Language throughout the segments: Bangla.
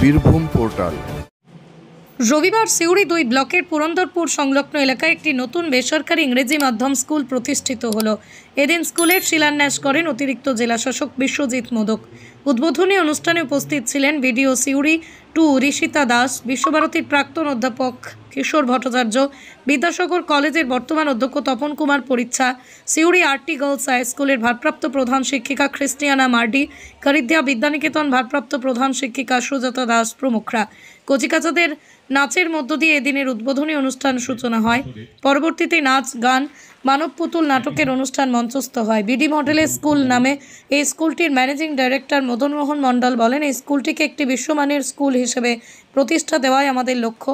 বীরভূম পোর্টাল। রবিবার সিউড়ি 2 ব্লকের পুরন্দরপুর সংলগ্ন এলাকায় একটি নতুন বেসরকারি ইংরেজি মাধ্যম স্কুল প্রতিষ্ঠিত হলো। এদিন স্কুলের শিলান্যাস করেন অতিরিক্ত জেলাশাসক বিশ্বজিৎ মোদক। উদ্বোধনী অনুষ্ঠানে উপস্থিত ছিলেন বিডিও সিউড়ি 2 ঋষিতা দাস, বিশ্বভারতীর প্রাক্তন অধ্যাপক কিশোর ভট্টাচার্য, বিদ্যাসাগর কলেজের বর্তমান অধ্যক্ষ Tapan Kumar Parichha, Suri RT girls high স্কুলের ভারপ্রাপ্ত প্রধান শিক্ষিকা খ্রিস্টিয়ানা মার্ডি, কারিদ্দিয়া বিদ্যানিকেতন ভারপ্রাপ্ত প্রধান শিক্ষিকা সুজাতা দাস প্রমুখরা। কচিকাচাদের নাচের মধ্য দিয়ে এদিনের উদ্বোধনী অনুষ্ঠান সূচনা হয়। পরবর্তীতে নাচ, গান, মানব পুতুল নাটকের অনুষ্ঠান মঞ্চস্থ হয়। বিডি মডেলের স্কুল নামে এই স্কুলটির ম্যানেজিং ডাইরেক্টর মদন মোহন মণ্ডল বলেন, এই স্কুলটিকে একটি বিশ্বমানের স্কুল হিসেবে প্রতিষ্ঠা দেওয়াই আমাদের লক্ষ্য।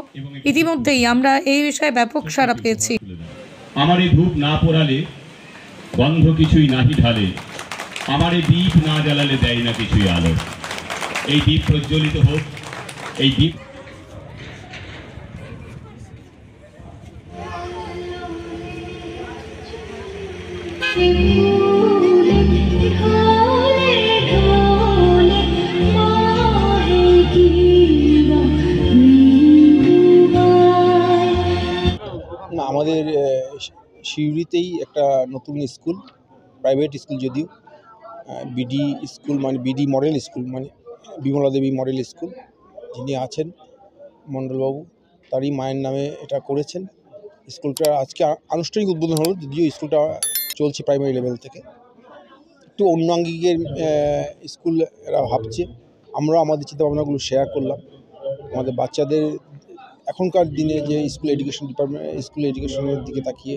ইতিমধ্যেই আমরা এই বিষয়ে ব্যাপক সাড়া পেয়েছি। আমারে ধূপ না পোড়ালে গন্ধ কিছুই নাহি ঢালে, আমারে দীপ না জ্বালালে দেয় না কিছুই আলো। এই দীপ প্রজ্বলিত হোক, এই দীপ আমাদের সিউড়িতেই একটা নতুন স্কুল, প্রাইভেট স্কুল, যদিও বিডি স্কুল মানে বিডি মডেল স্কুল, মানে বিমলা দেবী মডেল স্কুল, যিনি আছেন মণ্ডলবাবু, তারই মায়ের নামে এটা করেছেন। স্কুলটা আজকে আনুষ্ঠানিক উদ্বোধন হলো, যদিও স্কুলটা চলছে প্রাইমারি লেভেল থেকে। একটু অন্যাঙ্গিকের স্কুল এরা ভাবছে, আমরা আমাদের চিন্তাভাবনাগুলো শেয়ার করলাম। আমাদের বাচ্চাদের এখনকার দিনে যে স্কুল এডুকেশন ডিপার্টমেন্ট, স্কুল এডুকেশনের দিকে তাকিয়ে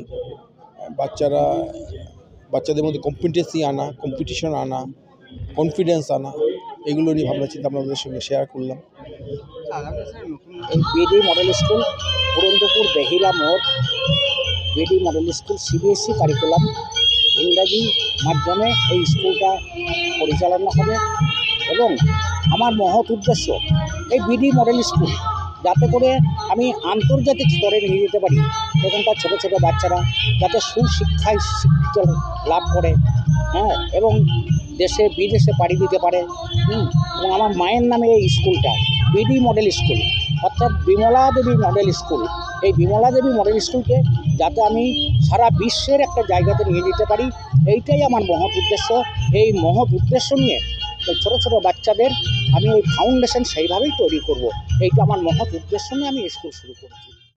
বাচ্চাদের মধ্যে কম্পিটেন্সি আনা, কম্পিটিশন আনা, কনফিডেন্স আনা, এগুলো নিয়ে ভাবনা চিন্তা আপনাদের সঙ্গে শেয়ার করলাম। এই বিডি মডেল স্কুল পুরন্দরপুর বেহিলা মোড়, BD model school CBSE curriculum, ইংরাজি মাধ্যমে এই স্কুলটা পরিচালনা হবে এবং আমার মহৎ উদ্দেশ্য এই বিডি মডেল স্কুল যাতে করে আমি আন্তর্জাতিক স্তরে নিয়ে যেতে পারি। এখানকার ছোটো ছোটো বাচ্চারা যাতে সুশিক্ষায় শিক্ষিত লাভ করে, এবং দেশে বিদেশে পাড়ি দিতে পারে। এবং আমার মায়ের নামে এই স্কুলটা বিডি মডেল স্কুল, অর্থাৎ বিমলা দেবী মডেল স্কুল। এই বিমলা দেবী মডেল স্কুলকে যাতে আমি সারা বিশ্বের একটা জায়গাতে নিয়ে যেতে পারি, এইটাই আমার মহৎ উদ্দেশ্য। এই মহৎ উদ্দেশ্য নিয়ে ছোটো ছোটো বাচ্চাদের আমি এই ফাউন্ডেশন সেইভাবেই তৈরি করব। এইটা আমার মহৎ উদ্দেশ্য নিয়ে আমি স্কুল শুরু করছি।